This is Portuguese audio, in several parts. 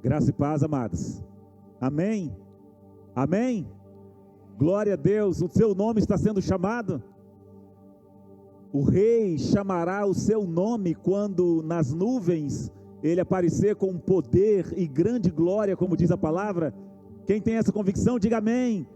Graça e paz, amados. Amém? Amém? Glória a Deus, o seu nome está sendo chamado. O rei chamará o seu nome quando nas nuvens ele aparecer com poder e grande glória, como diz a palavra. Quem tem essa convicção, diga amém.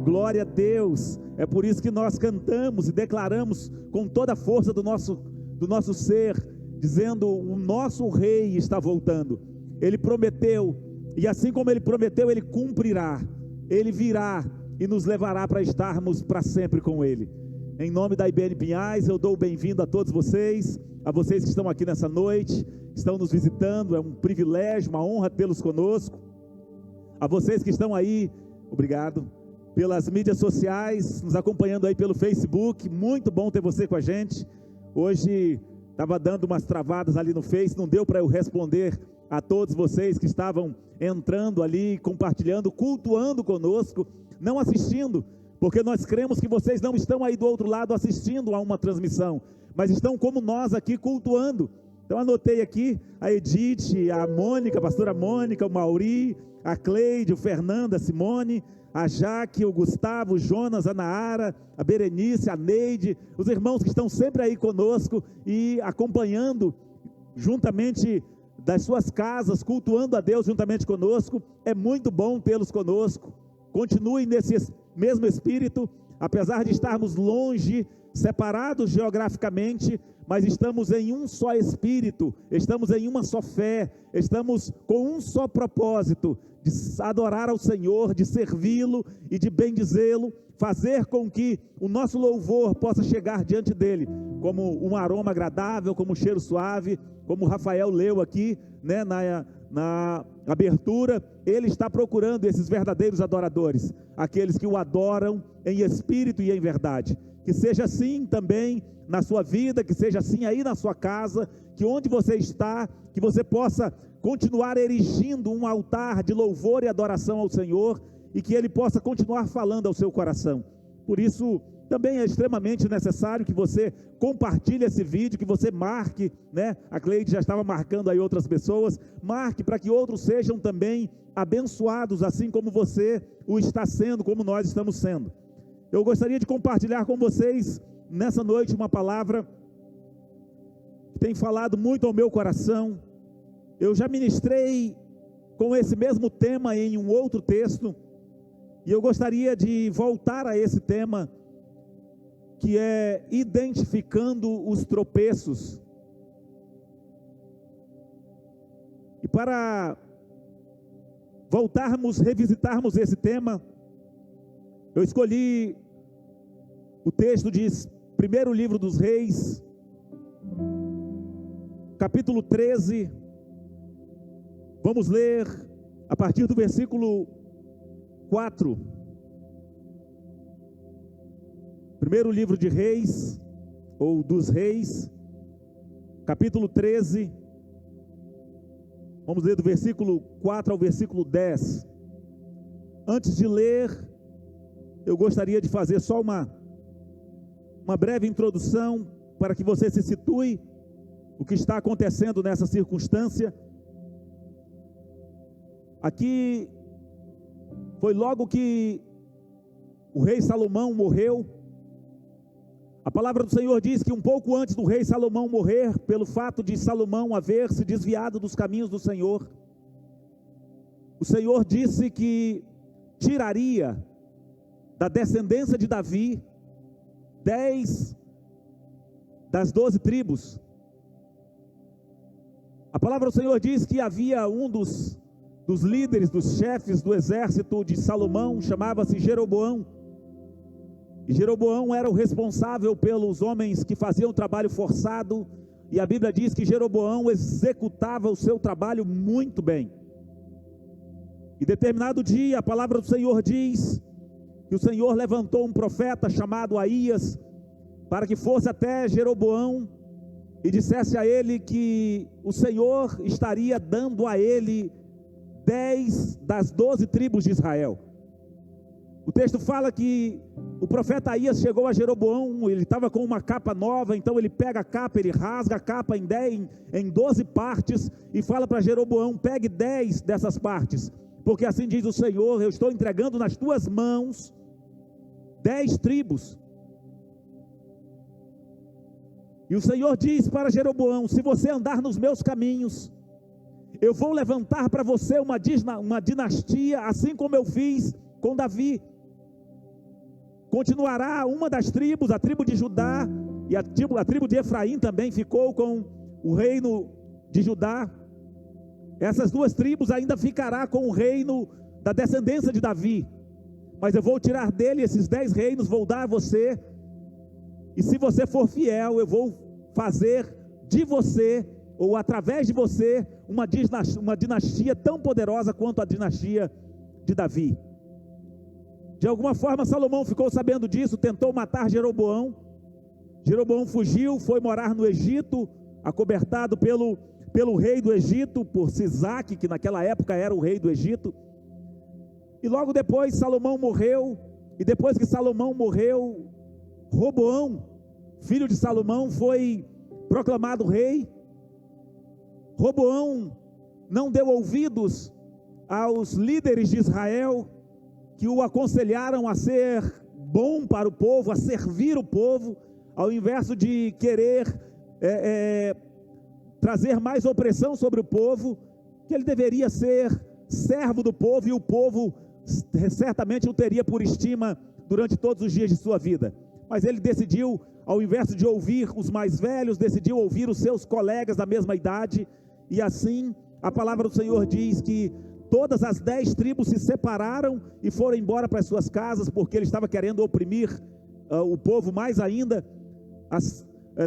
Glória a Deus. É por isso que nós cantamos e declaramos com toda a força do nosso ser, dizendo: o nosso rei está voltando. Ele prometeu, e assim como ele prometeu, ele cumprirá. Ele virá e nos levará para estarmos para sempre com ele. Em nome da IBN Pinhais, eu dou o bem-vindo a todos vocês, a vocês que estão aqui nessa noite, estão nos visitando. É um privilégio, uma honra tê-los conosco. A vocês que estão aí, obrigado, pelas mídias sociais, nos acompanhando aí pelo Facebook, muito bom ter você com a gente. Hoje estava dando umas travadas ali no Face, não deu para eu responder a todos vocês que estavam entrando ali, compartilhando, cultuando conosco, não assistindo, porque nós cremos que vocês não estão aí do outro lado assistindo a uma transmissão, mas estão como nós aqui cultuando. Então anotei aqui a Edith, a Mônica, a pastora Mônica, o Mauri, a Cleide, o Fernando, a Simone, a Jaque, o Gustavo, o Jonas, a Naara, a Berenice, a Neide, os irmãos que estão sempre aí conosco e acompanhando juntamente das suas casas, cultuando a Deus juntamente conosco. É muito bom tê-los conosco. Continue nesse mesmo espírito, apesar de estarmos longe, separados geograficamente, mas estamos em um só espírito, estamos em uma só fé, estamos com um só propósito, de adorar ao Senhor, de servi-lo e de bendizê-lo, fazer com que o nosso louvor possa chegar diante dele, como um aroma agradável, como um cheiro suave, como o Rafael leu aqui, né, na abertura. Ele está procurando esses verdadeiros adoradores, aqueles que o adoram em espírito e em verdade. Que seja assim também na sua vida, que seja assim aí na sua casa, que onde você está, que você possa continuar erigindo um altar de louvor e adoração ao Senhor, e que Ele possa continuar falando ao seu coração. Por isso, também é extremamente necessário que você compartilhe esse vídeo, que você marque, né? A Cleide já estava marcando aí outras pessoas, marque para que outros sejam também abençoados, assim como você o está sendo, como nós estamos sendo. Eu gostaria de compartilhar com vocês, nessa noite, uma palavra que tem falado muito ao meu coração. Eu já ministrei com esse mesmo tema em um outro texto, e eu gostaria de voltar a esse tema, que é identificando os tropeços. E para voltarmos, revisitarmos esse tema, eu escolhi o texto de primeiro livro dos Reis, capítulo 13, vamos ler a partir do versículo 4. Primeiro livro de Reis, ou dos Reis, capítulo 13, vamos ler do versículo 4 ao versículo 10. Antes de ler, eu gostaria de fazer só uma breve introdução, para que você se situe o que está acontecendo nessa circunstância. Aqui foi logo que o rei Salomão morreu. A palavra do Senhor diz que um pouco antes do rei Salomão morrer, pelo fato de Salomão haver se desviado dos caminhos do Senhor, o Senhor disse que tiraria da descendência de Davi 10 das 12 tribos. A palavra do Senhor diz que havia um dos líderes, dos chefes do exército de Salomão, chamava-se Jeroboão. E Jeroboão era o responsável pelos homens que faziam trabalho forçado, e a Bíblia diz que Jeroboão executava o seu trabalho muito bem. E determinado dia, a palavra do Senhor diz que o Senhor levantou um profeta chamado Aías, para que fosse até Jeroboão e dissesse a ele que o Senhor estaria dando a ele 10 das 12 tribos de Israel. O texto fala que o profeta Aías chegou a Jeroboão, ele estava com uma capa nova, então ele pega a capa, ele rasga a capa em 12 partes e fala para Jeroboão: pegue 10 dessas partes, porque assim diz o Senhor, eu estou entregando nas tuas mãos 10 tribos. E o Senhor diz para Jeroboão: se você andar nos meus caminhos, eu vou levantar para você uma dinastia, assim como eu fiz com Davi. Continuará uma das tribos, a tribo de Judá, e a tribo de Efraim também ficou com o reino de Judá. Essas duas tribos ainda ficará com o reino da descendência de Davi. Mas eu vou tirar dele esses 10 reinos, vou dar a você. E se você for fiel, eu vou fazer de você, ou através de você, uma dinastia tão poderosa quanto a dinastia de Davi. De alguma forma Salomão ficou sabendo disso, tentou matar Jeroboão. Jeroboão fugiu, foi morar no Egito, acobertado pelo rei do Egito, por Sisaque, que naquela época era o rei do Egito. E logo depois Salomão morreu, e depois que Salomão morreu, Roboão, filho de Salomão, foi proclamado rei. Roboão não deu ouvidos aos líderes de Israel, que o aconselharam a ser bom para o povo, a servir o povo, ao invés de querer trazer mais opressão sobre o povo, que ele deveria ser servo do povo, e o povo certamente o teria por estima durante todos os dias de sua vida. Mas ele decidiu, ao invés de ouvir os mais velhos, decidiu ouvir os seus colegas da mesma idade, e assim a palavra do Senhor diz que todas as 10 tribos se separaram e foram embora para as suas casas, porque ele estava querendo oprimir o povo mais ainda.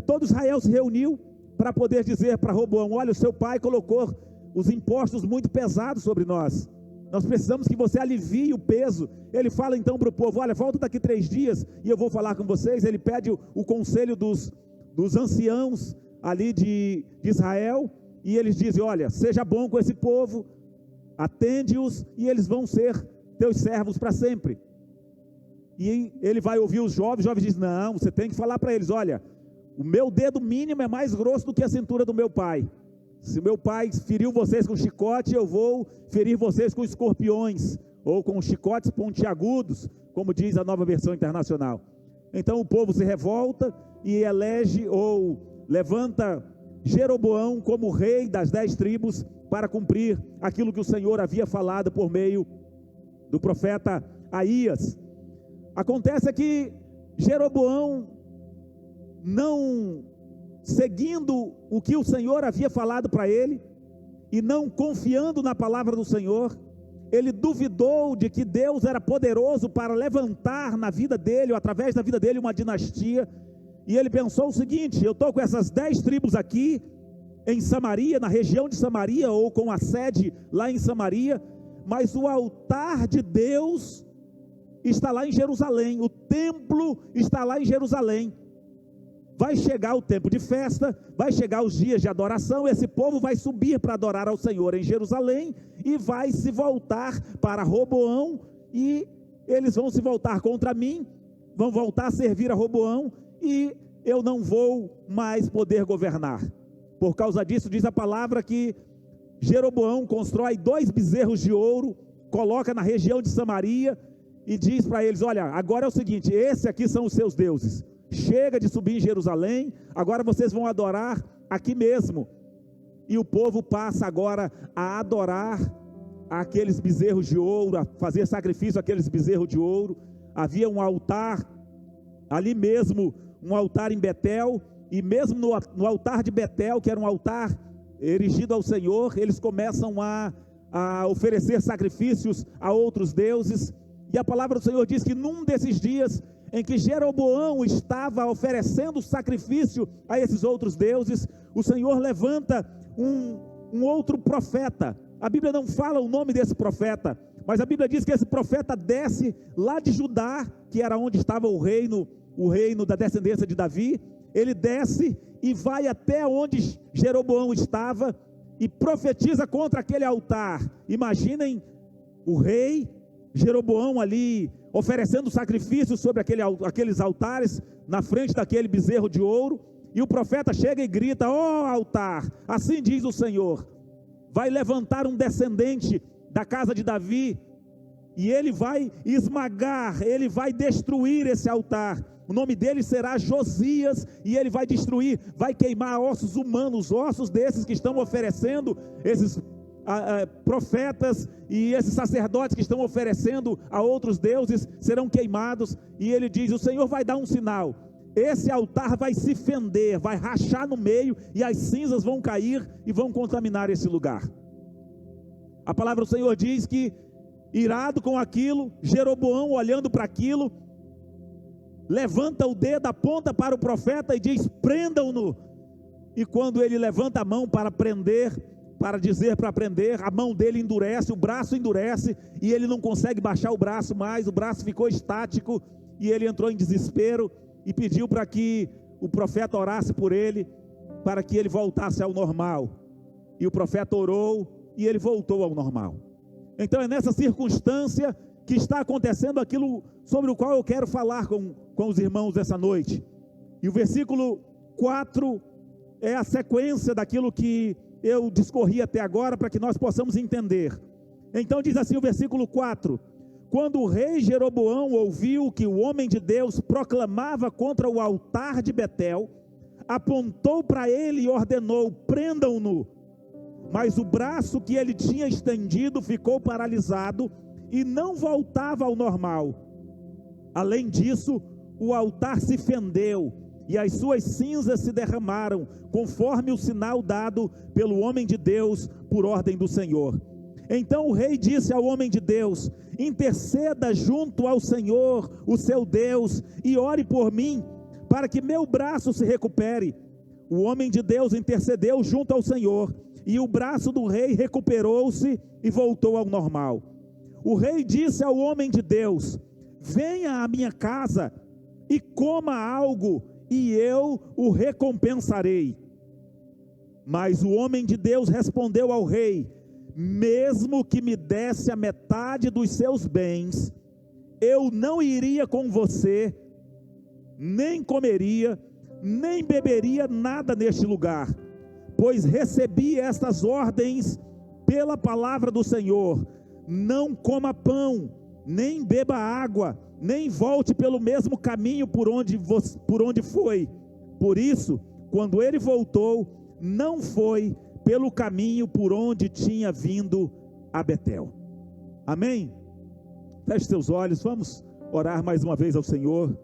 Todo Israel se reuniu para poder dizer para Roboão: olha, o seu pai colocou os impostos muito pesados sobre nós, nós precisamos que você alivie o peso. Ele fala então para o povo: olha, volta daqui 3 dias e eu vou falar com vocês. Ele pede o conselho dos anciãos ali de Israel, e eles dizem: olha, seja bom com esse povo, atende-os e eles vão ser teus servos para sempre. E ele vai ouvir os jovens dizem: não, você tem que falar para eles: olha, o meu dedo mínimo é mais grosso do que a cintura do meu pai. Se meu pai feriu vocês com chicote, eu vou ferir vocês com escorpiões, ou com chicotes pontiagudos, como diz a Nova Versão Internacional. Então o povo se revolta e elege, ou levanta Jeroboão como rei das 10 tribos, para cumprir aquilo que o Senhor havia falado por meio do profeta Aías. Acontece que Jeroboão, não seguindo o que o Senhor havia falado para ele, e não confiando na palavra do Senhor, ele duvidou de que Deus era poderoso para levantar na vida dele, ou através da vida dele, uma dinastia. E ele pensou o seguinte: eu estou com essas 10 tribos aqui em Samaria, na região de Samaria, ou com a sede lá em Samaria, mas o altar de Deus está lá em Jerusalém, o templo está lá em Jerusalém. Vai chegar o tempo de festa, vai chegar os dias de adoração, esse povo vai subir para adorar ao Senhor em Jerusalém, e vai se voltar para Roboão, e eles vão se voltar contra mim, vão voltar a servir a Roboão, e eu não vou mais poder governar. Por causa disso, diz a palavra que Jeroboão constrói 2 bezerros de ouro, coloca na região de Samaria, e diz para eles: olha, agora é o seguinte, esses aqui são os seus deuses, chega de subir em Jerusalém, agora vocês vão adorar aqui mesmo. E o povo passa agora a adorar aqueles bezerros de ouro, a fazer sacrifício àqueles bezerros de ouro. Havia um altar ali mesmo, um altar em Betel, e mesmo no altar de Betel, que era um altar erigido ao Senhor, eles começam a oferecer sacrifícios a outros deuses. E a palavra do Senhor diz que num desses dias em que Jeroboão estava oferecendo sacrifício a esses outros deuses, o Senhor levanta um outro profeta. A Bíblia não fala o nome desse profeta, mas a Bíblia diz que esse profeta desce lá de Judá, que era onde estava o reino da descendência de Davi. Ele desce e vai até onde Jeroboão estava e profetiza contra aquele altar. Imaginem o rei Jeroboão ali oferecendo sacrifícios sobre aqueles altares, na frente daquele bezerro de ouro, e o profeta chega e grita: ó altar, assim diz o Senhor, vai levantar um descendente da casa de Davi, e ele vai esmagar, ele vai destruir esse altar, o nome dele será Josias, e ele vai destruir, vai queimar ossos humanos, ossos desses que estão oferecendo, esses profetas e esses sacerdotes que estão oferecendo a outros deuses, serão queimados. E ele diz: o Senhor vai dar um sinal, esse altar vai se fender, vai rachar no meio, e as cinzas vão cair e vão contaminar esse lugar. A palavra do Senhor diz que, irado com aquilo, Jeroboão, olhando para aquilo, levanta o dedo, aponta para o profeta e diz: prendam-no. E quando ele levanta a mão para prender, para dizer para prender, a mão dele endurece, o braço endurece, e ele não consegue baixar o braço mais, o braço ficou estático, e ele entrou em desespero, e pediu para que o profeta orasse por ele, para que ele voltasse ao normal. E o profeta orou, e ele voltou ao normal. Então é nessa circunstância que está acontecendo aquilo sobre o qual eu quero falar com os irmãos essa noite. E o versículo 4 é a sequência daquilo que eu discorri até agora, para que nós possamos entender. Então diz assim o versículo 4: quando o rei Jeroboão ouviu que o homem de Deus proclamava contra o altar de Betel, apontou para ele e ordenou: prendam-no. Mas o braço que ele tinha estendido ficou paralisado e não voltava ao normal. Além disso, o altar se fendeu e as suas cinzas se derramaram, conforme o sinal dado pelo homem de Deus por ordem do Senhor. Então o rei disse ao homem de Deus: interceda junto ao Senhor, o seu Deus, e ore por mim, para que meu braço se recupere. O homem de Deus intercedeu junto ao Senhor, e o braço do rei recuperou-se e voltou ao normal. O rei disse ao homem de Deus: venha à minha casa e coma algo, e eu o recompensarei. Mas o homem de Deus respondeu ao rei: mesmo que me desse a metade dos seus bens, eu não iria com você, nem comeria, nem beberia nada neste lugar, pois recebi estas ordens pela palavra do Senhor: não coma pão, nem beba água, nem volte pelo mesmo caminho por onde foi. Por isso, quando ele voltou, não foi pelo caminho por onde tinha vindo a Betel. Amém? Feche seus olhos, vamos orar mais uma vez ao Senhor.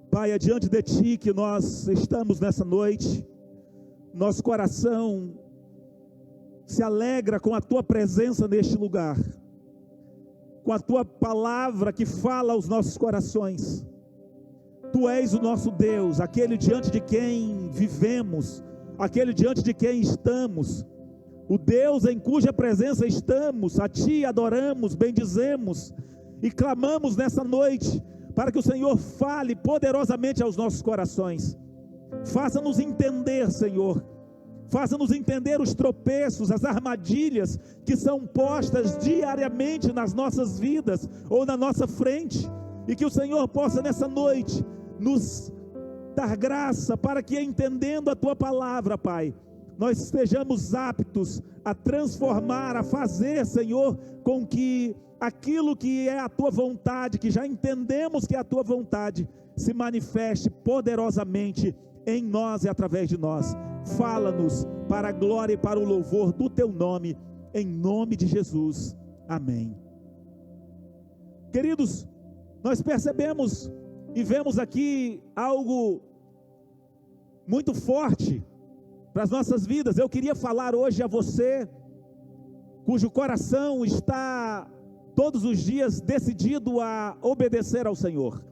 Pai, é diante de Ti que nós estamos nessa noite. Nosso coração se alegra com a Tua presença neste lugar, com a Tua palavra que fala aos nossos corações. Tu és o nosso Deus, aquele diante de quem vivemos, aquele diante de quem estamos, o Deus em cuja presença estamos. A Ti adoramos, bendizemos e clamamos nessa noite, para que o Senhor fale poderosamente aos nossos corações. Faça-nos entender, Senhor, faça-nos entender os tropeços, as armadilhas que são postas diariamente nas nossas vidas, ou na nossa frente, e que o Senhor possa nessa noite nos dar graça, para que, entendendo a Tua palavra, Pai, nós estejamos aptos a transformar, a fazer, Senhor, com que aquilo que é a Tua vontade, que já entendemos que é a Tua vontade, se manifeste poderosamente em nós e através de nós. Fala-nos para a glória e para o louvor do Teu nome, em nome de Jesus, amém. Queridos, nós percebemos e vemos aqui algo muito forte para as nossas vidas. Eu queria falar hoje a você, cujo coração está todos os dias decidido a obedecer ao Senhor.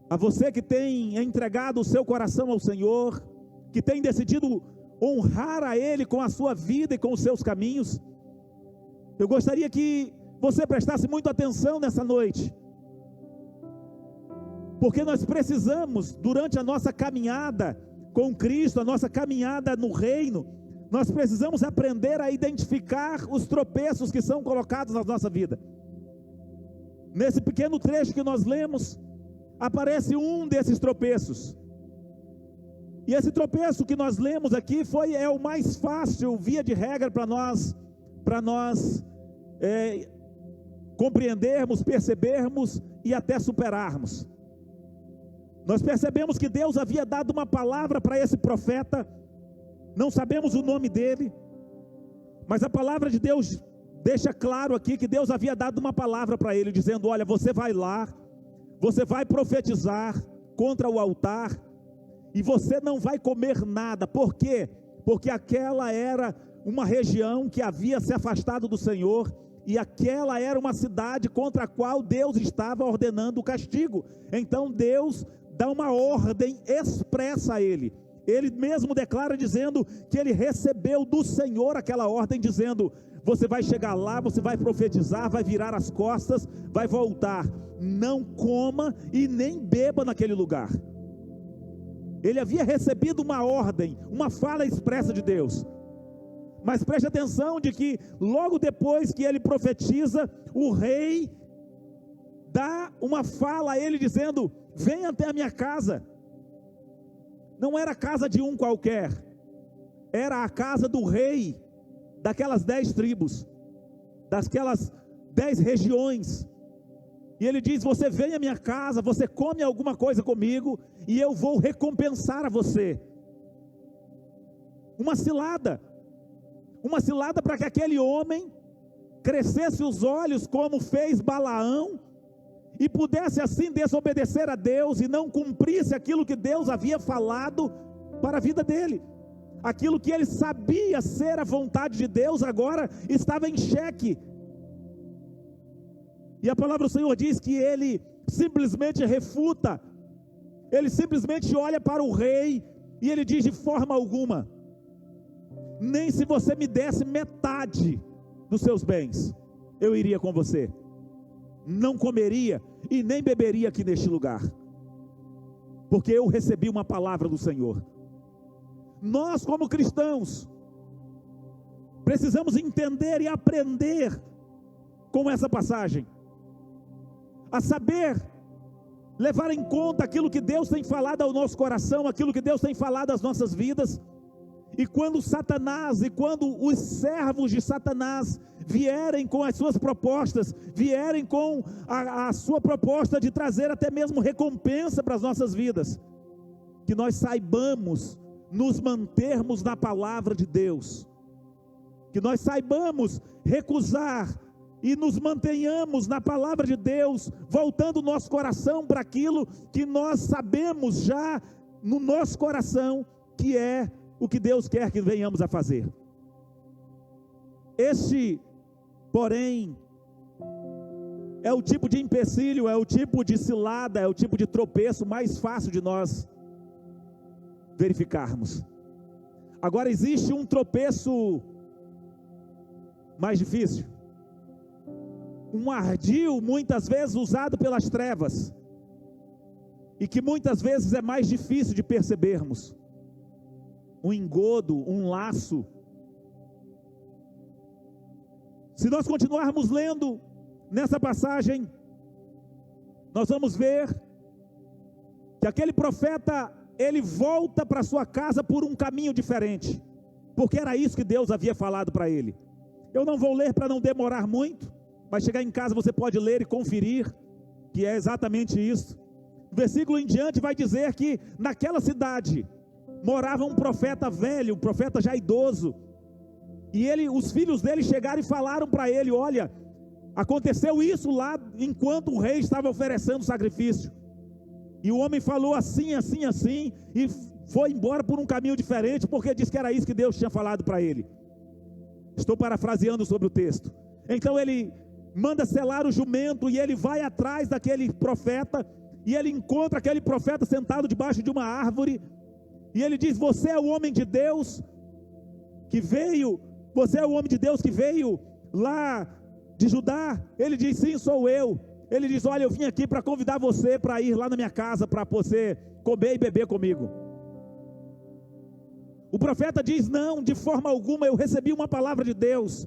A você que tem entregado o seu coração ao Senhor, que tem decidido honrar a Ele com a sua vida e com os seus caminhos. Eu gostaria que você prestasse muita atenção nessa noite, porque nós precisamos, durante a nossa caminhada com Cristo, a nossa caminhada no reino, nós precisamos aprender a identificar os tropeços que são colocados na nossa vida. pequeno trecho que nós lemos, aparece um desses tropeços. E esse tropeço que nós lemos aqui é o mais fácil, via de regra, para nós compreendermos, percebermos e até superarmos. Nós percebemos que Deus havia dado uma palavra para esse profeta, não sabemos o nome dele, mas a palavra de Deus deixa claro aqui que Deus havia dado uma palavra para ele, dizendo: olha, você vai lá, você vai profetizar contra o altar, e você não vai comer nada. Por quê? Porque aquela era uma região que havia se afastado do Senhor, e aquela era uma cidade contra a qual Deus estava ordenando o castigo. Então Deus dá uma ordem expressa a ele. Ele mesmo declara dizendo que ele recebeu do Senhor aquela ordem, dizendo: você vai chegar lá, você vai profetizar, vai virar as costas, vai voltar, não coma e nem beba naquele lugar. Ele havia recebido uma ordem, uma fala expressa de Deus. Mas preste atenção de que logo depois que ele profetiza, o rei dá uma fala a ele dizendo: venha até a minha casa. Não era a casa de um qualquer, era a casa do rei daquelas 10 tribos, daquelas 10 regiões. E ele diz: você vem à minha casa, você come alguma coisa comigo, e eu vou recompensar a você. Uma cilada para que aquele homem crescesse os olhos como fez Balaão, e pudesse assim desobedecer a Deus, e não cumprisse aquilo que Deus havia falado para a vida dele. Aquilo que ele sabia ser a vontade de Deus, agora estava em xeque. E a palavra do Senhor diz que ele simplesmente refuta, ele simplesmente olha para o rei, e ele diz: de forma alguma, nem se você me desse metade dos seus bens, eu iria com você, não comeria e nem beberia aqui neste lugar, porque eu recebi uma palavra do Senhor. Nós, como cristãos, precisamos entender e aprender com essa passagem, a saber levar em conta aquilo que Deus tem falado ao nosso coração, aquilo que Deus tem falado às nossas vidas. E quando Satanás, e quando os servos de Satanás vierem com as suas propostas, vierem com a sua proposta de trazer até mesmo recompensa para as nossas vidas, que nós saibamos nos mantermos na palavra de Deus, que nós saibamos recusar e nos mantenhamos na palavra de Deus, voltando o nosso coração para aquilo que nós sabemos já no nosso coração, que é o que Deus quer que venhamos a fazer. Este, porém, é o tipo de empecilho, é o tipo de cilada, é o tipo de tropeço mais fácil de nós verificarmos. Agora existe um tropeço mais difícil, um ardil muitas vezes usado pelas trevas, e que muitas vezes é mais difícil de percebermos. Um engodo, um laço. Se nós continuarmos lendo nessa passagem, nós vamos ver que aquele profeta, ele volta para sua casa por um caminho diferente, porque era isso que Deus havia falado para ele. Eu não vou ler para não demorar muito, mas chegar em casa você pode ler e conferir, que é exatamente isso. O versículo em diante vai dizer que naquela cidade morava um profeta velho, um profeta já idoso, e os filhos dele chegaram e falaram para ele: olha, aconteceu isso lá enquanto o rei estava oferecendo sacrifício, e o homem falou assim, assim, assim, e foi embora por um caminho diferente, porque disse que era isso que Deus tinha falado para ele. Estou parafraseando sobre o texto. Então ele manda selar o jumento, e ele vai atrás daquele profeta, e ele encontra aquele profeta sentado debaixo de uma árvore, e ele diz: você é o homem de Deus que veio, você é o homem de Deus que veio lá de Judá? Ele diz: sim, sou eu. Ele diz: olha, eu vim aqui para convidar você para ir lá na minha casa, para você comer e beber comigo. O profeta diz: não, de forma alguma, eu recebi uma palavra de Deus,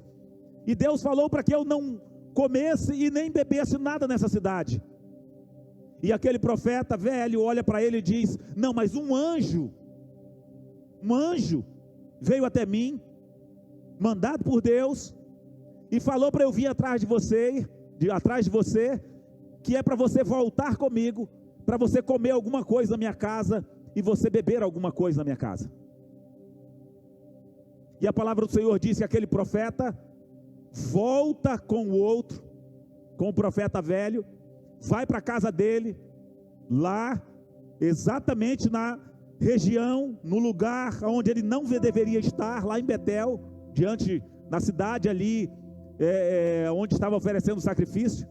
e Deus falou para que eu não comesse e nem bebesse nada nessa cidade. E aquele profeta velho olha para ele e diz: não, mas um anjo veio até mim, mandado por Deus, e falou para eu vir atrás de você, que é para você voltar comigo, para você comer alguma coisa na minha casa, e você beber alguma coisa na minha casa. E a palavra do Senhor diz que aquele profeta volta com o outro, com o profeta velho, vai para a casa dele, lá, exatamente na região, no lugar onde ele não deveria estar, lá em Betel, na cidade ali, onde estava oferecendo o sacrifício,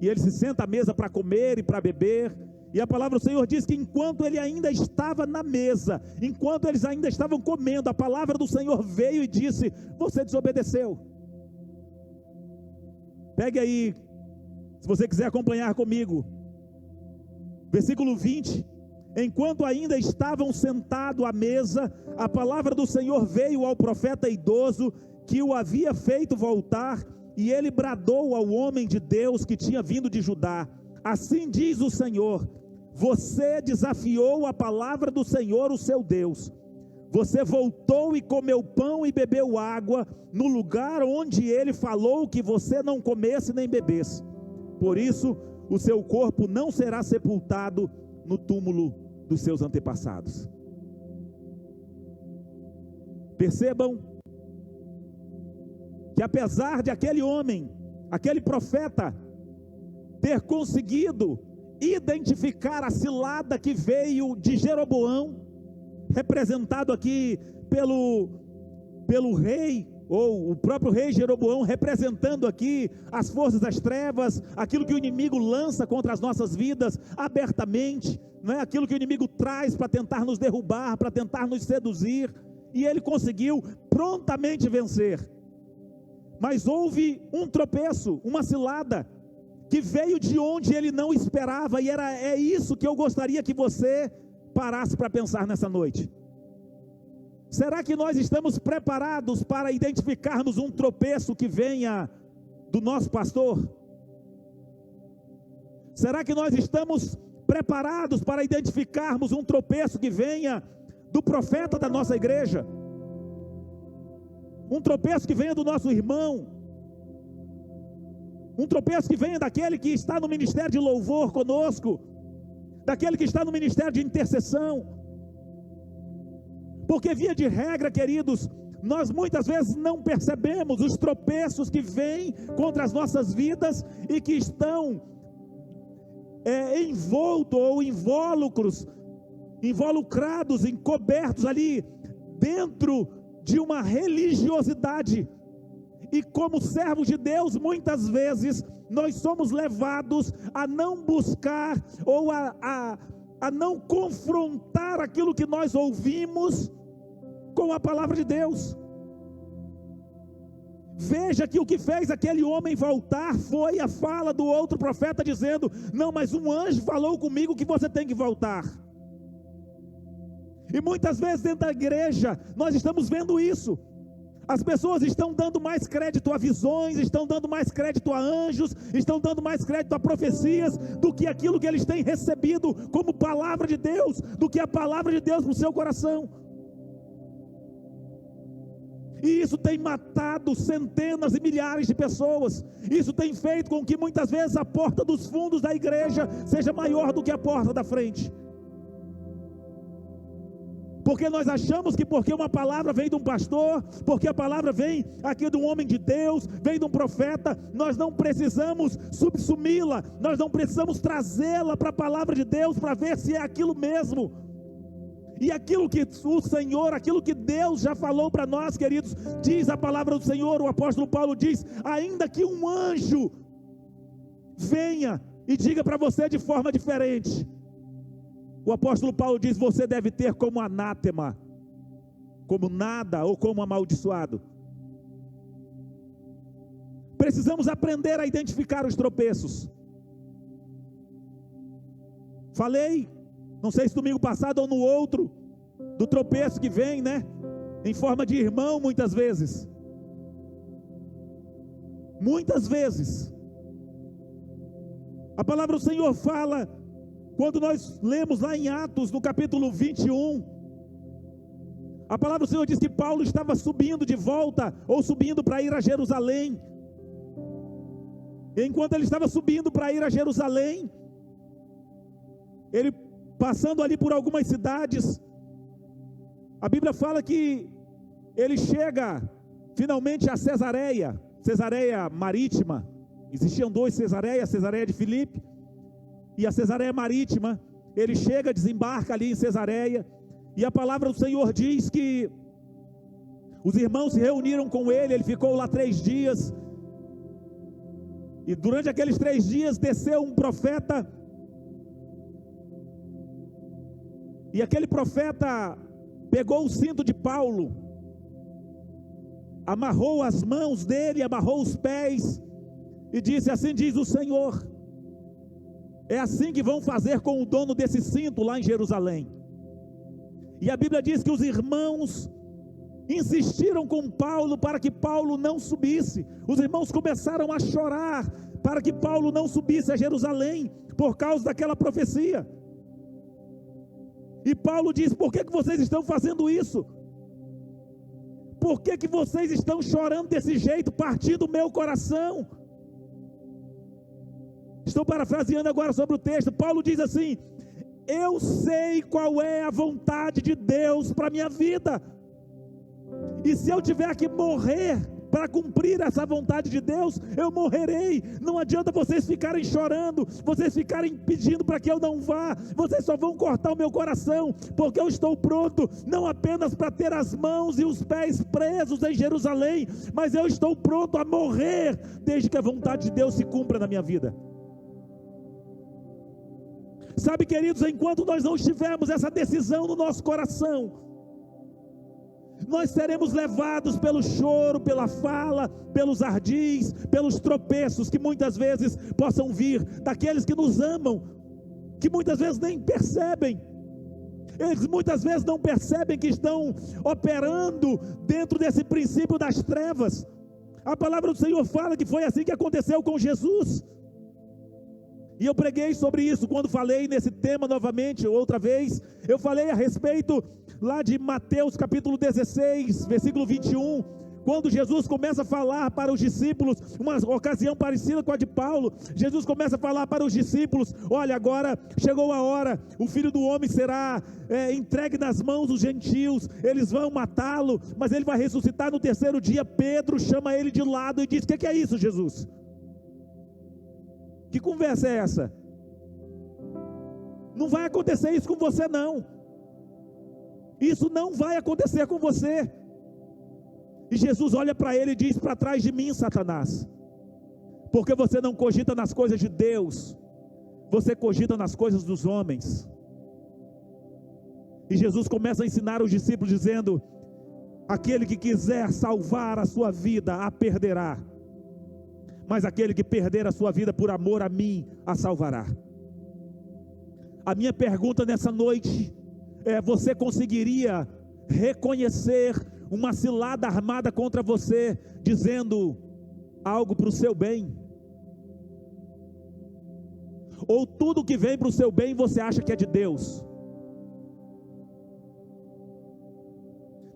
e ele se senta à mesa para comer e para beber. E a palavra do Senhor diz que enquanto ele ainda estava na mesa, enquanto eles ainda estavam comendo, a palavra do Senhor veio e disse: você desobedeceu. Pegue aí, se você quiser acompanhar comigo, versículo 20. Enquanto ainda estavam sentados à mesa, a palavra do Senhor veio ao profeta idoso, que o havia feito voltar, e ele bradou ao homem de Deus que tinha vindo de Judá: assim diz o Senhor, você desafiou a palavra do Senhor, o seu Deus. Você voltou e comeu pão e bebeu água, no lugar onde ele falou que você não comesse nem bebesse. Por isso, o seu corpo não será sepultado no túmulo dos seus antepassados. Percebam que apesar de aquele homem, aquele profeta, ter conseguido identificar a cilada que veio de Jeroboão, representado aqui pelo rei, ou o próprio rei Jeroboão, representando aqui as forças das trevas, aquilo que o inimigo lança contra as nossas vidas abertamente, não é? Aquilo que o inimigo traz para tentar nos derrubar, para tentar nos seduzir, e ele conseguiu prontamente vencer. Mas houve um tropeço, uma cilada, que veio de onde ele não esperava, e é isso que eu gostaria que você parasse para pensar nessa noite. Será que nós estamos preparados para identificarmos um tropeço que venha do nosso pastor? Será que nós estamos preparados para identificarmos um tropeço que venha do profeta da nossa igreja? Um tropeço que venha do nosso irmão? Um tropeço que venha daquele que está no ministério de louvor conosco, daquele que está no ministério de intercessão? Porque via de regra, queridos, nós muitas vezes não percebemos os tropeços que vêm contra as nossas vidas e que estão envoltos ou involucrados, encobertos ali dentro de uma religiosidade. E como servos de Deus, muitas vezes nós somos levados a não buscar ou a não confrontar aquilo que nós ouvimos com a palavra de Deus. Veja que o que fez aquele homem voltar foi a fala do outro profeta dizendo: não, mas um anjo falou comigo que você tem que voltar. E muitas vezes dentro da igreja nós estamos vendo isso. As pessoas estão dando mais crédito a visões, estão dando mais crédito a anjos, estão dando mais crédito a profecias, do que aquilo que eles têm recebido como palavra de Deus, do que a palavra de Deus no seu coração. E isso tem matado centenas e milhares de pessoas. Isso tem feito com que muitas vezes a porta dos fundos da igreja seja maior do que a porta da frente. Porque nós achamos que porque uma palavra vem de um pastor, porque a palavra vem aqui de um homem de Deus, vem de um profeta, nós não precisamos subsumi-la, nós não precisamos trazê-la para a palavra de Deus para ver se é aquilo mesmo. E aquilo que o Senhor, aquilo que Deus já falou para nós, queridos, diz a palavra do Senhor, o apóstolo Paulo diz: ainda que um anjo venha e diga para você de forma diferente, o apóstolo Paulo diz: você deve ter como anátema, como nada ou como amaldiçoado. Precisamos aprender a identificar os tropeços. Falei, não sei se domingo passado ou no outro, do tropeço que vem, né? Em forma de irmão, muitas vezes. Muitas vezes. A palavra do Senhor fala, quando nós lemos lá em Atos, no capítulo 21, a palavra do Senhor diz que Paulo estava subindo de volta, ou subindo para ir a Jerusalém. E enquanto ele estava subindo para ir a Jerusalém, ele passando ali por algumas cidades, a Bíblia fala que ele chega finalmente a Cesareia Marítima. Existiam duas Cesareias, a Cesareia de Filipe e a Cesareia Marítima. Ele chega, desembarca ali em Cesareia, e a palavra do Senhor diz que os irmãos se reuniram com ele. Ele ficou lá 3 dias, e durante aqueles 3 dias desceu um profeta, e aquele profeta pegou o cinto de Paulo, amarrou as mãos dele, amarrou os pés, e disse: assim diz o Senhor, é assim que vão fazer com o dono desse cinto lá em Jerusalém. E a Bíblia diz que os irmãos insistiram com Paulo para que Paulo não subisse. Os irmãos começaram a chorar para que Paulo não subisse a Jerusalém, por causa daquela profecia. E Paulo diz: por que vocês estão fazendo isso? Por que vocês estão chorando desse jeito, partindo o meu coração? Estou parafraseando agora sobre o texto. Paulo diz assim: eu sei qual é a vontade de Deus para a minha vida, e se eu tiver que morrer para cumprir essa vontade de Deus, eu morrerei. Não adianta vocês ficarem chorando, vocês ficarem pedindo para que eu não vá. Vocês só vão cortar o meu coração, porque eu estou pronto, não apenas para ter as mãos e os pés presos em Jerusalém, mas eu estou pronto a morrer, desde que a vontade de Deus se cumpra na minha vida. Sabe, queridos, enquanto nós não tivermos essa decisão no nosso coração, nós seremos levados pelo choro, pela fala, pelos ardis, pelos tropeços que muitas vezes possam vir daqueles que nos amam, que muitas vezes nem percebem. Eles muitas vezes não percebem que estão operando dentro desse princípio das trevas. A palavra do Senhor fala que foi assim que aconteceu com Jesus. E eu preguei sobre isso quando falei nesse tema novamente, outra vez. Eu falei a respeito lá de Mateus capítulo 16, versículo 21, quando Jesus começa a falar para os discípulos, uma ocasião parecida com a de Paulo. Jesus começa a falar para os discípulos: olha, agora chegou a hora, o Filho do Homem será entregue nas mãos dos gentios, eles vão matá-lo, mas ele vai ressuscitar no 3º dia. Pedro chama ele de lado e diz: o que é isso, Jesus? Que conversa é essa? Não vai acontecer isso com você, não. Isso não vai acontecer com você. E Jesus olha para ele e diz: para trás de mim, Satanás, porque você não cogita nas coisas de Deus, você cogita nas coisas dos homens. E Jesus começa a ensinar os discípulos dizendo: aquele que quiser salvar a sua vida, a perderá, mas aquele que perder a sua vida por amor a mim, a salvará. A minha pergunta nessa noite é: você conseguiria reconhecer uma cilada armada contra você, dizendo algo para o seu bem? Ou tudo que vem para o seu bem você acha que é de Deus?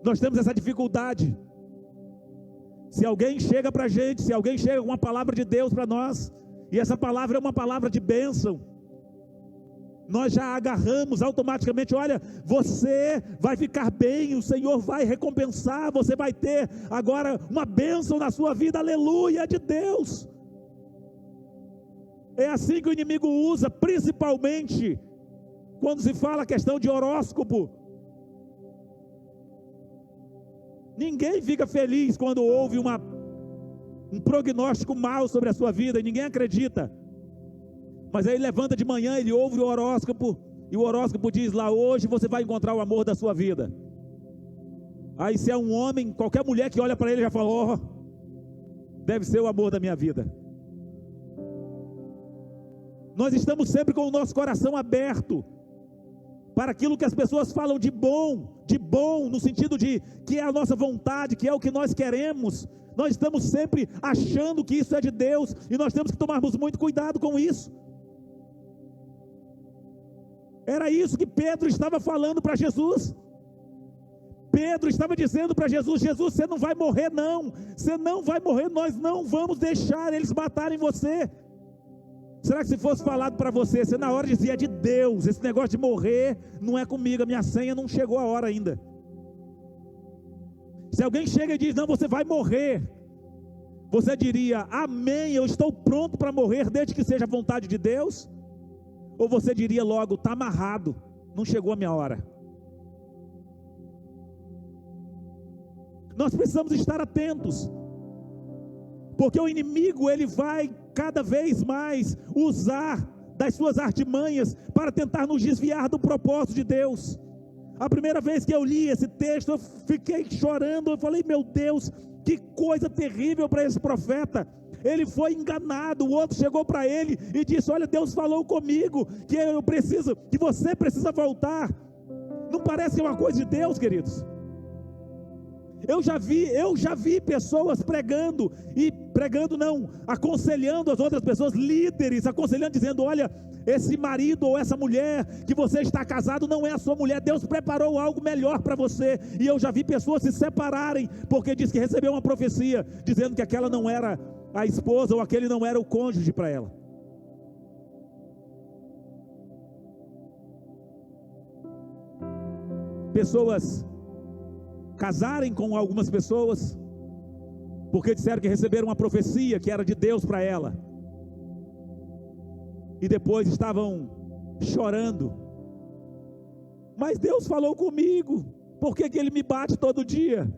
Nós temos essa dificuldade. Se alguém chega para a gente, se alguém chega com uma palavra de Deus para nós, e essa palavra é uma palavra de bênção, nós já agarramos automaticamente: olha, você vai ficar bem, o Senhor vai recompensar, você vai ter agora uma bênção na sua vida, aleluia, de Deus. É assim que o inimigo usa, principalmente quando se fala a questão de horóscopo. Ninguém fica feliz quando ouve um prognóstico mau sobre a sua vida, e ninguém acredita. Mas aí levanta de manhã, ele ouve o horóscopo, e o horóscopo diz lá: hoje você vai encontrar o amor da sua vida. Aí se é um homem, qualquer mulher que olha para ele já fala: oh, deve ser o amor da minha vida. Nós estamos sempre com o nosso coração aberto para aquilo que as pessoas falam de bom, no sentido de que é a nossa vontade, que é o que nós queremos. Nós estamos sempre achando que isso é de Deus, e nós temos que tomarmos muito cuidado com isso. Era isso que Pedro estava falando para Jesus. Pedro estava dizendo para Jesus: Jesus, você não vai morrer não, você não vai morrer, nós não vamos deixar eles matarem você. Será que se fosse falado para você, você na hora dizia: é de Deus, esse negócio de morrer não é comigo, a minha senha não chegou a hora ainda. Se alguém chega e diz: não, você vai morrer, você diria: amém, eu estou pronto para morrer, desde que seja a vontade de Deus? Ou você diria logo: está amarrado, não chegou a minha hora? Nós precisamos estar atentos, porque o inimigo, ele vai cada vez mais usar das suas artimanhas para tentar nos desviar do propósito de Deus. A primeira vez que eu li esse texto, eu fiquei chorando, eu falei: meu Deus, que coisa terrível para esse profeta. Ele foi enganado, o outro chegou para ele e disse: olha, Deus falou comigo que você precisa voltar. Não parece que é uma coisa de Deus, queridos? Eu já vi pessoas aconselhando as outras pessoas, líderes, aconselhando, dizendo: olha, esse marido ou essa mulher que você está casado não é a sua mulher, Deus preparou algo melhor para você. E eu já vi pessoas se separarem, porque diz que recebeu uma profecia, dizendo que aquela não era a esposa, ou aquele não era o cônjuge para ela. Pessoas casarem com algumas pessoas, porque disseram que receberam uma profecia que era de Deus para ela, e depois estavam chorando: mas Deus falou comigo, por que Ele me bate todo dia?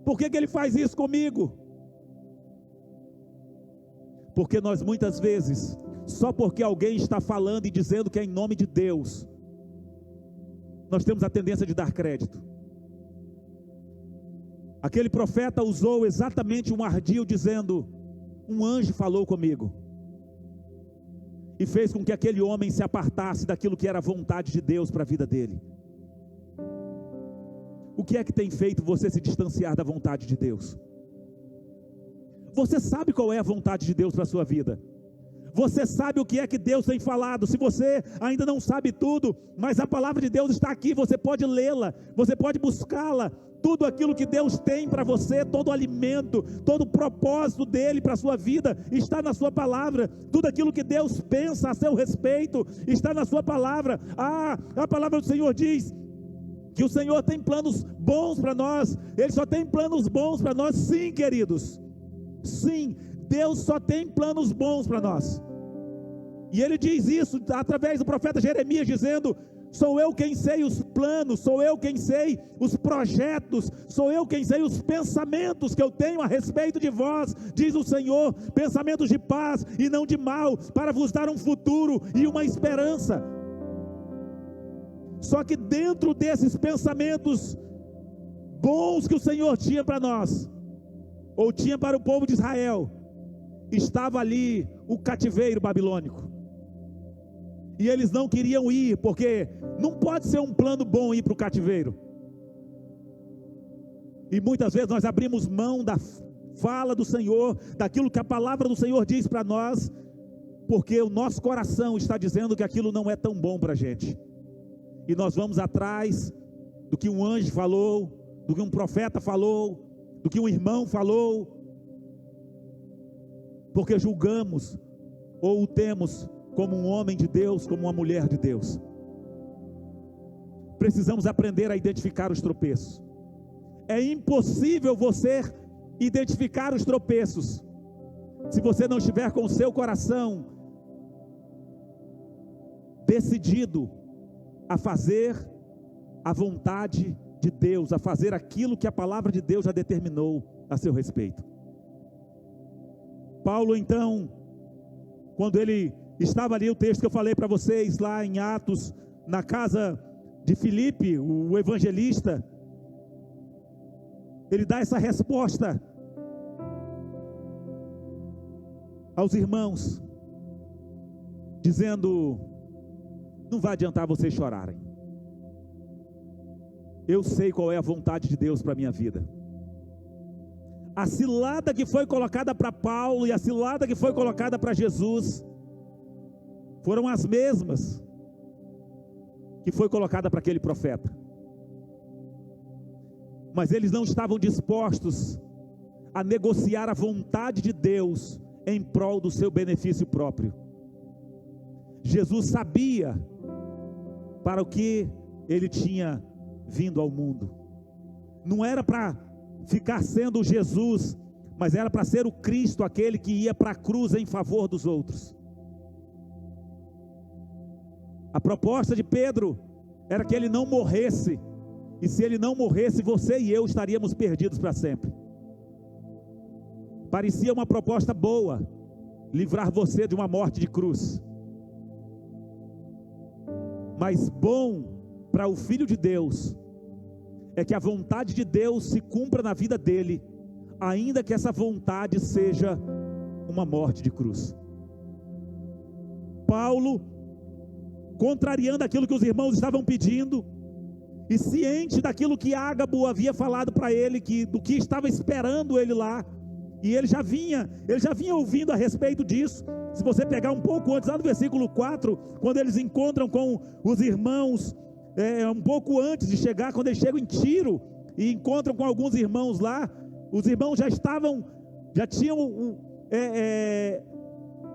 Por que Ele faz isso comigo? Porque nós muitas vezes, só porque alguém está falando e dizendo que é em nome de Deus, nós temos a tendência de dar crédito. Aquele profeta usou exatamente um ardil, dizendo: um anjo falou comigo, e fez com que aquele homem se apartasse daquilo que era a vontade de Deus para a vida dele. O que é que tem feito você se distanciar da vontade de Deus? Você sabe qual é a vontade de Deus para a sua vida? Você sabe o que é que Deus tem falado? Se você ainda não sabe tudo, mas a palavra de Deus está aqui, você pode lê-la, você pode buscá-la. Tudo aquilo que Deus tem para você, todo o alimento, todo o propósito dele para a sua vida, está na sua palavra. Tudo aquilo que Deus pensa a seu respeito, está na sua palavra. A palavra do Senhor diz que o Senhor tem planos bons para nós. Ele só tem planos bons para nós, sim, queridos. Sim, Deus só tem planos bons para nós. E Ele diz isso através do profeta Jeremias, dizendo: sou eu quem sei os planos, sou eu quem sei os projetos, sou eu quem sei os pensamentos que eu tenho a respeito de vós, diz o Senhor, pensamentos de paz e não de mal, para vos dar um futuro e uma esperança. Só que dentro desses pensamentos bons que o Senhor tinha para nós, ou tinha para o povo de Israel, estava ali o cativeiro babilônico. E eles não queriam ir, porque não pode ser um plano bom ir para o cativeiro. E muitas vezes nós abrimos mão da fala do Senhor, daquilo que a palavra do Senhor diz para nós, porque o nosso coração está dizendo que aquilo não é tão bom para a gente. E nós vamos atrás do que um anjo falou, do que um profeta falou, do que um irmão falou, porque julgamos ou o temos como um homem de Deus, como uma mulher de Deus. Precisamos aprender a identificar os tropeços. É impossível você identificar os tropeços se você não estiver com o seu coração decidido a fazer a vontade de Deus, a fazer aquilo que a palavra de Deus já determinou a seu respeito. Paulo, então, quando ele estava ali, o texto que eu falei para vocês lá em Atos, na casa de Filipe, o evangelista, ele dá essa resposta aos irmãos, dizendo: não vai adiantar vocês chorarem, eu sei qual é a vontade de Deus para a minha vida. A cilada que foi colocada para Paulo e a cilada que foi colocada para Jesus foram as mesmas que foi colocada para aquele profeta. Mas eles não estavam dispostos a negociar a vontade de Deus em prol do seu benefício próprio. Jesus sabia para o que ele tinha vindo ao mundo. Não era para ficar sendo Jesus, mas era para ser o Cristo, aquele que ia para a cruz em favor dos outros. A proposta de Pedro era que ele não morresse, e se ele não morresse, você e eu estaríamos perdidos para sempre. Parecia uma proposta boa, livrar você de uma morte de cruz. Mas bom para o Filho de Deus é que a vontade de Deus se cumpra na vida dele, ainda que essa vontade seja uma morte de cruz. Paulo, contrariando aquilo que os irmãos estavam pedindo, e ciente daquilo que Ágabo havia falado para ele, do que estava esperando ele lá, e ele já vinha ouvindo a respeito disso. Se você pegar um pouco antes, lá no versículo 4, quando eles encontram com os irmãos, um pouco antes de chegar, quando eles chegam em Tiro, e encontram com alguns irmãos lá, os irmãos já tinham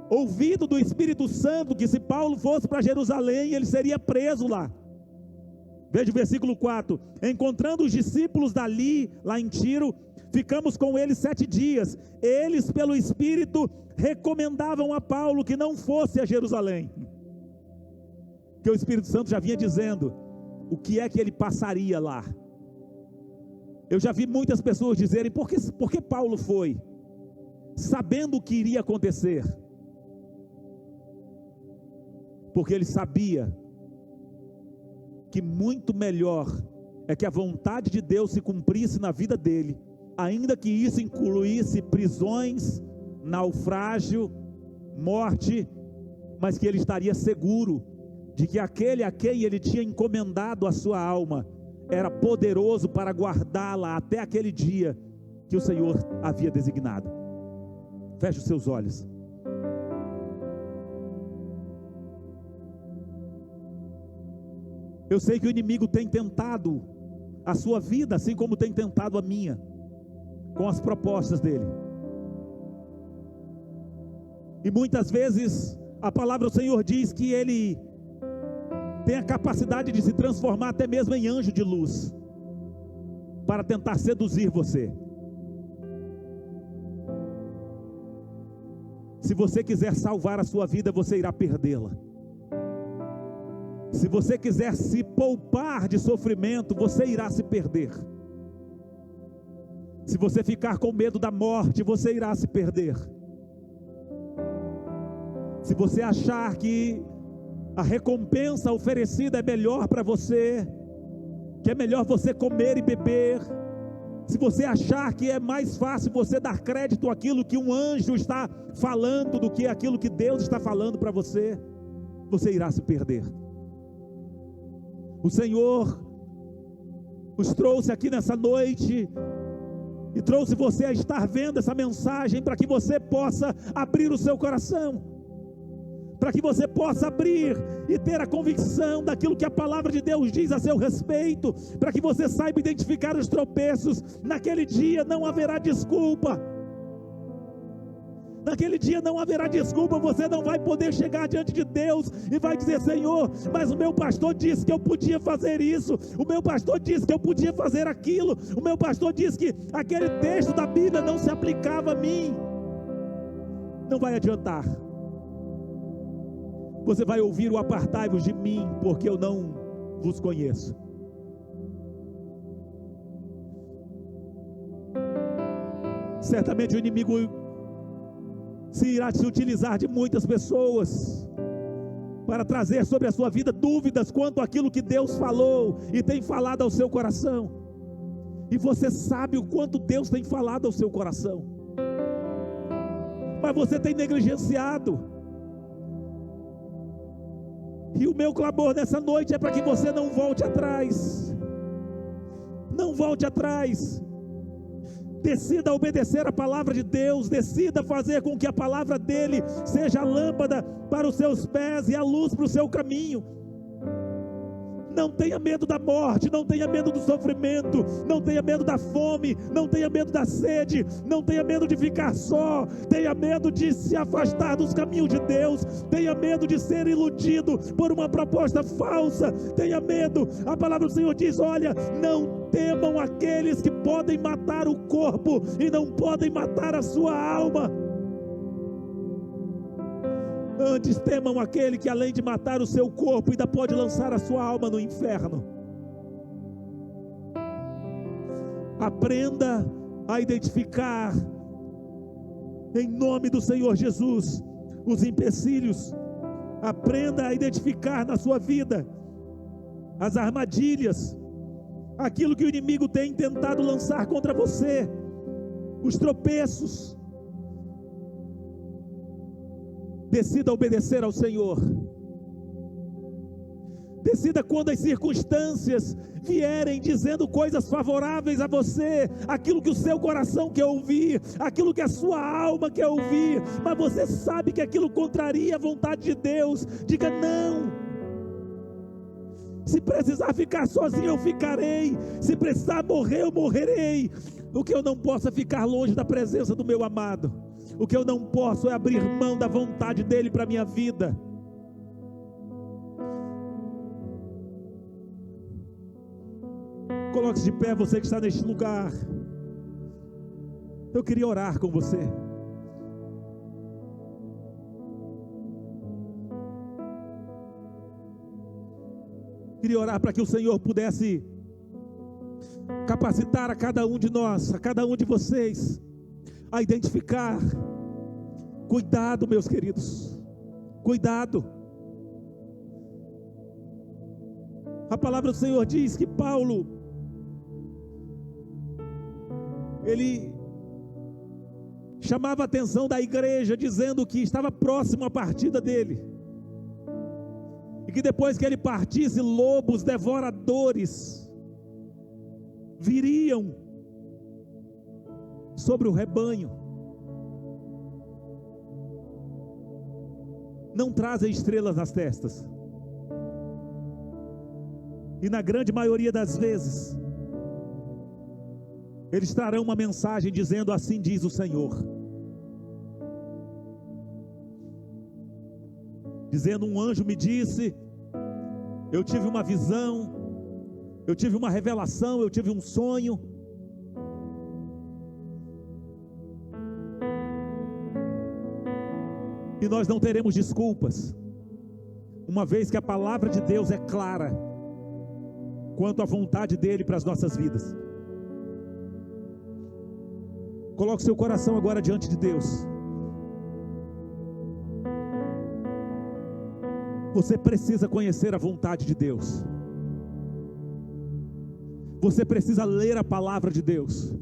ouvido do Espírito Santo, que se Paulo fosse para Jerusalém, ele seria preso lá. Veja o versículo 4, encontrando os discípulos dali, lá em Tiro, ficamos com eles 7 dias, eles pelo Espírito recomendavam a Paulo que não fosse a Jerusalém, porque o Espírito Santo já vinha dizendo o que é que ele passaria lá. Eu já vi muitas pessoas dizerem, por que Paulo foi? Sabendo o que iria acontecer, porque ele sabia que muito melhor é que a vontade de Deus se cumprisse na vida dele, ainda que isso incluísse prisões, naufrágio, morte, mas que ele estaria seguro de que aquele a quem ele tinha encomendado a sua alma era poderoso para guardá-la até aquele dia que o Senhor havia designado. Feche os seus olhos. Eu sei que o inimigo tem tentado a sua vida, assim como tem tentado a minha, com as propostas dele. E muitas vezes a palavra do Senhor diz que ele tem a capacidade de se transformar até mesmo em anjo de luz, para tentar seduzir você. Se você quiser salvar a sua vida, você irá perdê-la. Se você quiser se poupar de sofrimento, você irá se perder. Se você ficar com medo da morte, você irá se perder. Se você achar que a recompensa oferecida é melhor para você, que é melhor você comer e beber, se você achar que é mais fácil você dar crédito àquilo que um anjo está falando do que aquilo que Deus está falando para você, você irá se perder. O Senhor os trouxe aqui nessa noite e trouxe você a estar vendo essa mensagem para que você possa abrir o seu coração, para que você possa abrir e ter a convicção daquilo que a palavra de Deus diz a seu respeito, para que você saiba identificar os tropeços. Naquele dia não haverá desculpa. Naquele dia não haverá desculpa, você não vai poder chegar diante de Deus e vai dizer: Senhor, mas o meu pastor disse que eu podia fazer isso, o meu pastor disse que eu podia fazer aquilo, o meu pastor disse que aquele texto da Bíblia não se aplicava a mim. Não vai adiantar. Você vai ouvir o apartai-vos de mim, porque eu não vos conheço. Certamente o inimigo irá se utilizar de muitas pessoas para trazer sobre a sua vida dúvidas quanto àquilo que Deus falou e tem falado ao seu coração. E você sabe o quanto Deus tem falado ao seu coração, mas você tem negligenciado. E o meu clamor nessa noite é para que você não volte atrás. Não volte atrás. Decida obedecer a palavra de Deus, decida fazer com que a palavra dele seja a lâmpada para os seus pés e a luz para o seu caminho. Não tenha medo da morte, não tenha medo do sofrimento, não tenha medo da fome, não tenha medo da sede, não tenha medo de ficar só, tenha medo de se afastar dos caminhos de Deus, tenha medo de ser iludido por uma proposta falsa, tenha medo. A palavra do Senhor diz: olha, não temam aqueles que podem matar o corpo e não podem matar a sua alma. Antes temam aquele que, além de matar o seu corpo, ainda pode lançar a sua alma no inferno. Aprenda a identificar, em nome do Senhor Jesus, os empecilhos. Aprenda a identificar na sua vida as armadilhas, aquilo que o inimigo tem tentado lançar contra você, os tropeços. Decida obedecer ao Senhor. Decida, quando as circunstâncias vierem dizendo coisas favoráveis a você, aquilo que o seu coração quer ouvir, aquilo que a sua alma quer ouvir, mas você sabe que aquilo contraria a vontade de Deus, diga não. Se precisar ficar sozinho, eu ficarei. Se precisar morrer, eu morrerei. O que eu não posso é ficar longe da presença do meu amado. O que eu não posso é abrir mão da vontade dele para a minha vida. Coloque-se de pé, você que está neste lugar. Eu queria orar com você. Queria orar para que o Senhor pudesse capacitar a cada um de nós, a cada um de vocês, a identificar. Cuidado, meus queridos, cuidado. A palavra do Senhor diz que Paulo, ele chamava a atenção da igreja, dizendo que estava próximo à partida dele, e que depois que ele partisse, lobos devoradores viriam sobre o rebanho. Não trazem estrelas nas testas, e na grande maioria das vezes eles trarão uma mensagem dizendo: assim diz o Senhor, dizendo: um anjo me disse, eu tive uma visão, eu tive uma revelação, eu tive um sonho. E nós não teremos desculpas, uma vez que a palavra de Deus é clara quanto à vontade dele para as nossas vidas. Coloque seu coração agora diante de Deus. Você precisa conhecer a vontade de Deus. Você precisa ler a palavra de Deus.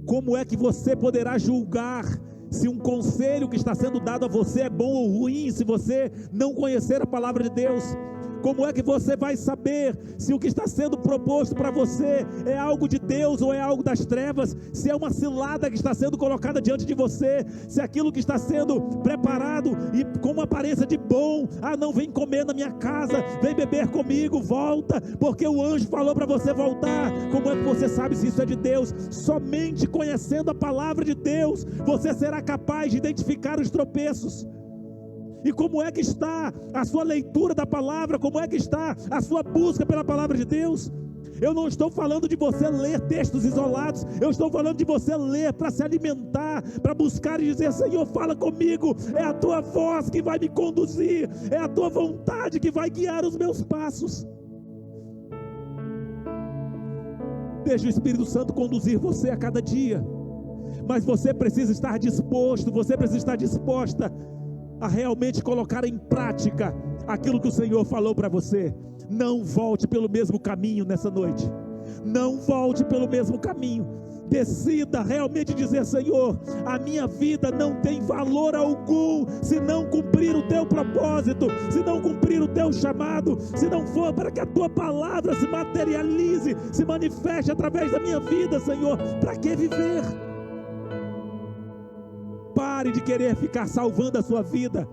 Como é que você poderá julgar se um conselho que está sendo dado a você é bom ou ruim, se você não conhecer a palavra de Deus? Como é que você vai saber se o que está sendo proposto para você é algo de Deus ou é algo das trevas? Se é uma cilada que está sendo colocada diante de você, se aquilo que está sendo preparado e com uma aparência de bom, não vem comer na minha casa, vem beber comigo, volta, porque o anjo falou para você voltar. Como é que você sabe se isso é de Deus? Somente conhecendo a palavra de Deus, você será capaz de identificar os tropeços. E como é que está a sua leitura da palavra? Como é que está a sua busca pela palavra de Deus? Eu não estou falando de você ler textos isolados, eu estou falando de você ler para se alimentar, para buscar e dizer: Senhor, fala comigo, é a tua voz que vai me conduzir, é a tua vontade que vai guiar os meus passos. Deixa o Espírito Santo conduzir você a cada dia, mas você precisa estar disposto, você precisa estar disposta a realmente colocar em prática aquilo que o Senhor falou para você. Não volte pelo mesmo caminho nessa noite. Não volte pelo mesmo caminho. Decida realmente dizer: Senhor, a minha vida não tem valor algum se não cumprir o teu propósito, se não cumprir cumprir o teu chamado, se não for para que a tua palavra se materialize, se manifeste através da minha vida, Senhor, para que viver? Pare de querer ficar salvando a sua vida.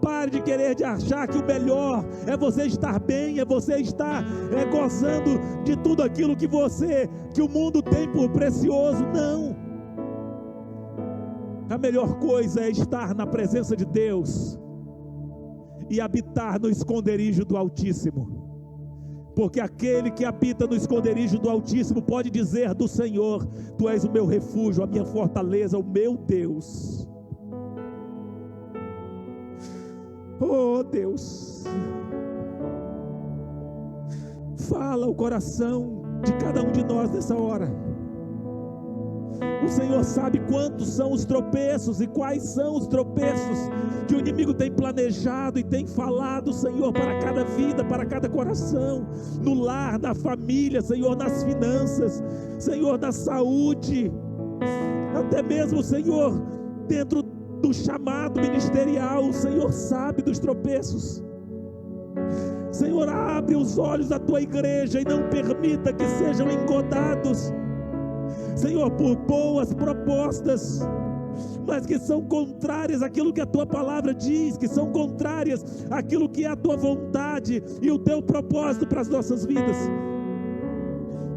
Pare de querer achar que o melhor é você estar bem, é você estar gozando de tudo aquilo que o mundo tem por precioso. Não. A melhor coisa é estar na presença de Deus e habitar no esconderijo do Altíssimo. Porque aquele que habita no esconderijo do Altíssimo pode dizer do Senhor: Tu és o meu refúgio, a minha fortaleza, o meu Deus. Oh Deus, fala o coração de cada um de nós nessa hora. O Senhor sabe quantos são os tropeços e quais são os tropeços que o inimigo tem planejado e tem falado, Senhor, para cada vida, para cada coração, no lar, na família, Senhor, nas finanças, Senhor, na saúde, até mesmo, Senhor, dentro do chamado ministerial. O Senhor sabe dos tropeços. Senhor, abre os olhos da tua igreja e não permita que sejam engodados, Senhor, por boas propostas, mas que são contrárias àquilo que a tua palavra diz, que são contrárias àquilo que é a tua vontade e o teu propósito para as nossas vidas.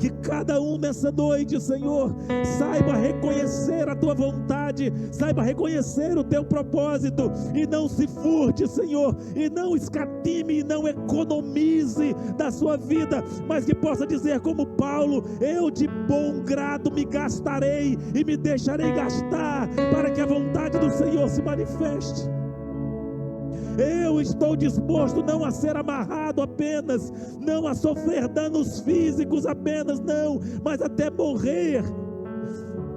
Que cada um nessa noite, Senhor, saiba reconhecer a tua vontade, saiba reconhecer o teu propósito, e não se furte, Senhor, e não escatime, e não economize da sua vida, mas que possa dizer como Paulo: eu de bom grado me gastarei e me deixarei gastar, para que a vontade do Senhor se manifeste. Eu estou disposto não a ser amarrado apenas, não a sofrer danos físicos apenas, não, mas até morrer.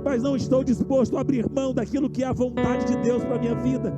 Mas não estou disposto a abrir mão daquilo que é a vontade de Deus para a minha vida.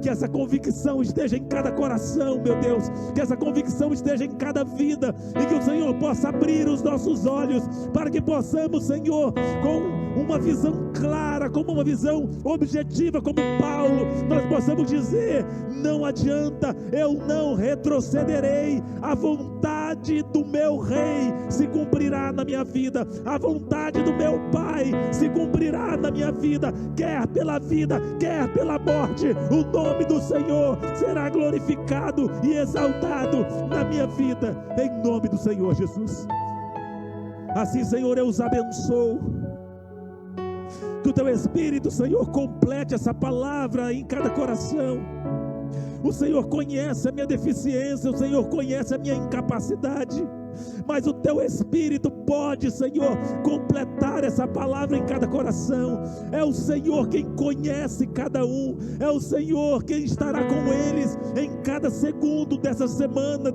Que essa convicção esteja em cada coração, meu Deus, que essa convicção esteja em cada vida, e que o Senhor possa abrir os nossos olhos, para que possamos, Senhor, com uma visão clara, como uma visão objetiva, como Paulo, nós possamos dizer: não adianta, eu não retrocederei, a vontade do meu rei se cumprirá na minha vida, a vontade do meu pai se cumprirá na minha vida, quer pela vida, quer pela morte, o nome do Senhor será glorificado e exaltado na minha vida, em nome do Senhor Jesus. Assim, Senhor, eu os abençoo. Que o teu Espírito, Senhor, complete essa palavra em cada coração. O Senhor conhece a minha deficiência, o Senhor conhece a minha incapacidade, mas o teu Espírito pode, Senhor, completar essa palavra em cada coração. É o Senhor quem conhece cada um, é o Senhor quem estará com eles em cada segundo dessa semana,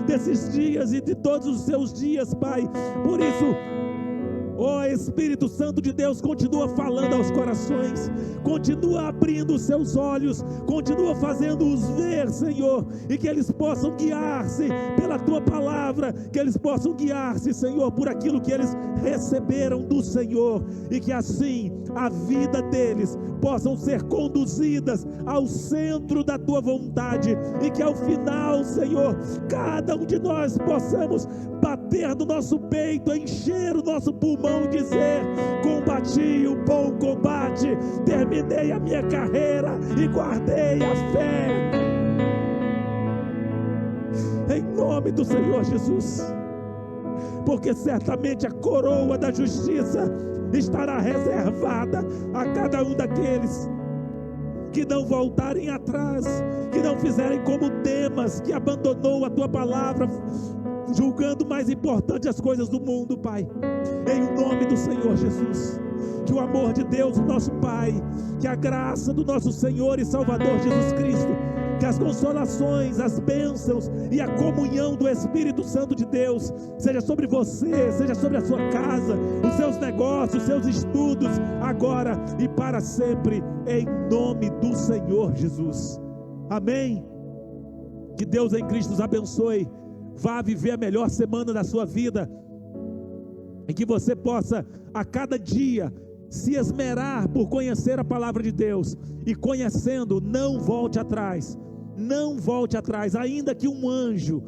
desses dias e de todos os seus dias, Pai. Por isso, ó Espírito Santo de Deus, continua falando aos corações, continua abrindo os seus olhos, continua fazendo-os ver, Senhor, e que eles possam guiar-se pela tua palavra, que eles possam guiar-se, Senhor, por aquilo que eles receberam do Senhor, e que assim a vida deles possam ser conduzidas ao centro da tua vontade, e que ao final, Senhor, cada um de nós possamos bater no nosso peito, encher o nosso pulmão e dizer: combati o bom combate, terminei a minha carreira e guardei a fé, em nome do Senhor Jesus. Porque certamente a coroa da justiça estará reservada a cada um daqueles que não voltarem atrás, que não fizerem como Demas, que abandonou a tua palavra, julgando mais importante as coisas do mundo, Pai. Em nome do Senhor Jesus, que o amor de Deus, o nosso Pai, que a graça do nosso Senhor e Salvador Jesus Cristo, que as consolações, as bênçãos e a comunhão do Espírito Santo de Deus seja sobre você, seja sobre a sua casa, os seus negócios, os seus estudos, agora e para sempre, em nome do Senhor Jesus. Amém. Que Deus em Cristo os abençoe. Vá viver a melhor semana da sua vida, em que você possa a cada dia se esmerar por conhecer a palavra de Deus, e conhecendo, não volte atrás, Não volte atrás, ainda que um anjo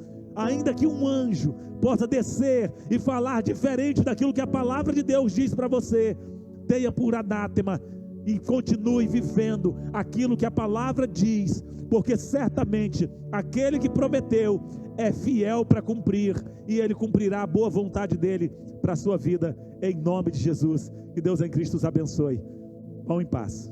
possa descer e falar diferente daquilo que a palavra de Deus diz para você. Tenha por anátema e continue vivendo aquilo que a palavra diz, porque certamente aquele que prometeu é fiel para cumprir, e Ele cumprirá a boa vontade dEle para a sua vida, em nome de Jesus. Que Deus em Cristo os abençoe. Vão em paz.